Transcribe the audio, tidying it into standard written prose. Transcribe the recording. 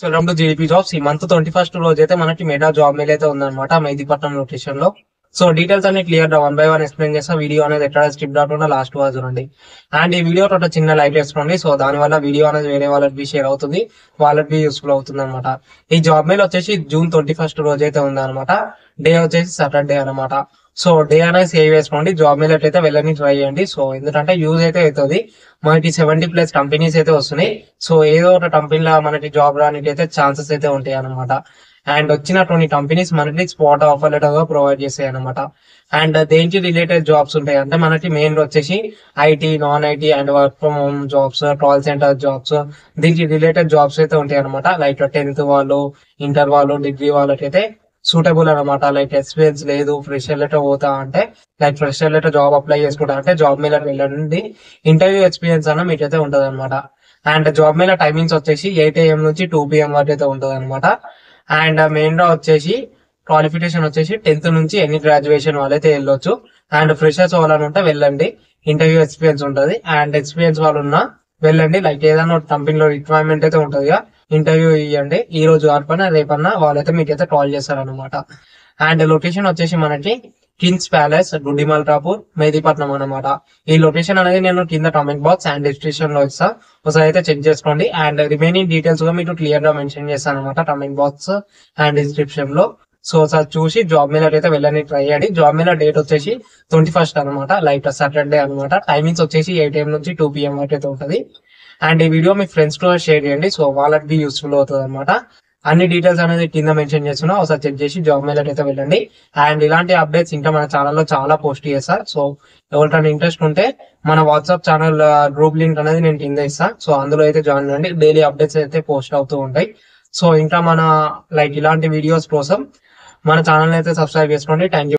So welcome to GDP jobs. ఈ month 21st రోజు అయితే మనకి మెగా జాబ్ మెయిల్ అయితే ఉందన్నమాట మెహదీపట్నం లొకేషన్ లో. సో డీటెయిల్స్ అన్ని క్లియర్ గా 1 by 1 ఎక్స్ప్లెయిన్ చేస్తా. వీడియో అనేది ఎక్కడ స్కిప్ కాకుండా లాస్ట్ వరకు చూడండి. అండ్ ఈ వీడియో ఒక చిన్న లైక్ వేసుకోండి. సో దాని వల్ల వీడియో అనేది వేరే వాళ్ళకి షేర్ అవుతుంది, వాళ్ళకి యూస్ఫుల్ అవుతుంది అనమాట. ఈ జాబ్ మెయిల్ వచ్చేసి June 21st రోజు అయితే ఉందన్నమాట. డే వచ్చేసి సాటర్డే అనమాట. సో డే అనేది సేవ్ చేసుకోండి. జాబ్ మెయిల్ అయితే వెళ్ళని ట్రై చేయండి. సో ఎందుకంటే యూజ్ అయితే అవుతుంది. మనకి 70+ కంపెనీస్ అయితే వస్తున్నాయి. సో ఏదో ఒక కంపెనీలో మనకి జాబ్ రానికి అయితే ఛాన్సెస్ అయితే ఉంటాయి అనమాట. అండ్ వచ్చిన 20 కంపెనీస్ మనకి స్పాట్ ఆఫర్ లెటర్ గా ప్రొవైడ్ చేస్తాయి అనమాట. అండ్ దేనికి రిలేటెడ్ జాబ్స్ ఉంటాయి అంటే మనకి మెయిన్ వచ్చేసి IT, non IT and work from home jobs, call centre jobs, దీనికి రిలేటెడ్ జాబ్స్ అయితే ఉంటాయి అనమాట. లైక్ 10th వాళ్ళు, ఇంటర్ వాళ్ళు, డిగ్రీ వాళ్ళకి అయితే సూటబుల్ అనమాట. లైక్ ఎక్స్పీరియన్స్ లేదు, ఫ్రెషర్ లెటర్ పోతా అంటే like fresher letter job apply చేసుకుంటా అంటే జాబ్ మెయిల్ వెళ్ళండి. ఇంటర్వ్యూ ఎక్స్పీరియన్స్ అన్న మీకైతే ఉంటది అనమాట. అండ్ జాబ్ మెయిల్ టైమింగ్స్ వచ్చేసి 8 AM నుంచి 2 PM వరకు అయితే ఉంటది అనమాట. అండ్ మెయిన్ గా వచ్చేసి క్వాలిఫికేషన్ వచ్చేసి 10th నుంచి ఎనీ గ్రాడ్యుయేషన్ వాళ్ళైతే వెళ్ళొచ్చు. అండ్ ఫ్రెషర్స్ వాళ్ళని ఉంటే వెళ్ళండి, ఇంటర్వ్యూ ఎక్స్పీరియన్స్ ఉంటది. అండ్ ఎక్స్పీరియన్స్ వాళ్ళు ఉన్నా వెళ్ళండి. లైక్ ఏదైనా కంపెనీలో రిక్వైర్మెంట్ అయితే ఉంటది, ఇంటర్వ్యూ ఇవ్వండి. ఈ రోజు కాకపోయినా రేపన్నా వాళ్ళైతే మీకైతే కాల్ చేస్తారనమాట. అండ్ లొకేషన్ వచ్చేసి మనకి కింగ్స్ ప్యాలెస్, గుడ్డిమల్కాపూర్, మెహదీపట్నం అనమాట. ఈ లొకేషన్ అనేది నేను కింద కామెంట్ బాక్స్ అండ్ డిస్క్రిప్షన్ లో ఇస్తా, ఒకసారి అయితే చెక్ చేసుకోండి. అండ్ రిమైనింగ్ డీటెయిల్స్ కూడా మీకు క్లియర్ గా మెన్షన్ చేస్తాను అనమాట కామెంట్ బాక్స్ అండ్ డిస్క్రిప్షన్ లో. సో ఒకసారి చూసి జాబ్ మెయిల్ అయితే వెళ్ళని ట్రై చేయండి. జాబ్ మెయిల్ డేట్ వచ్చేసి 21st అనమాట, లైక్ సాటర్డే అనమాట. టైమింగ్స్ వచ్చేసి 8 AM నుంచి 2 PM వరకు అయితే ఉంటుంది. అండ్ ఈ వీడియో మీ ఫ్రెండ్స్ తో షేర్ చేయండి, సో వాళ్ళకి యూస్ఫుల్ అవుతుంది అనమాట. అన్ని డీటెయిల్స్ అనేది కింద మెన్షన్ చేస్తున్నా, ఒకసారి చెక్ చేసి జాబ్ మెయిల్ అయితే వెళ్ళండి. అండ్ ఇలాంటి అప్డేట్స్ ఇంకా మన ఛానల్లో చాలా పోస్ట్ చేస్తా. సో ఎవరికైనా ఇంట్రెస్ట్ ఉంటే మన వాట్సాప్ ఛానల్ గ్రూప్ లింక్ అనేది నేను కింద ఇస్తా, సో అందులో అయితే జాయిన్ అవ్వండి. డైలీ అప్డేట్స్ అయితే పోస్ట్ అవుతూ ఉంటాయి. సో ఇంకా మన లైక్ ఇలాంటి వీడియోస్ కోసం మన ఛానల్ అయితే సబ్స్క్రైబ్ చేసుకోండి. Thank you.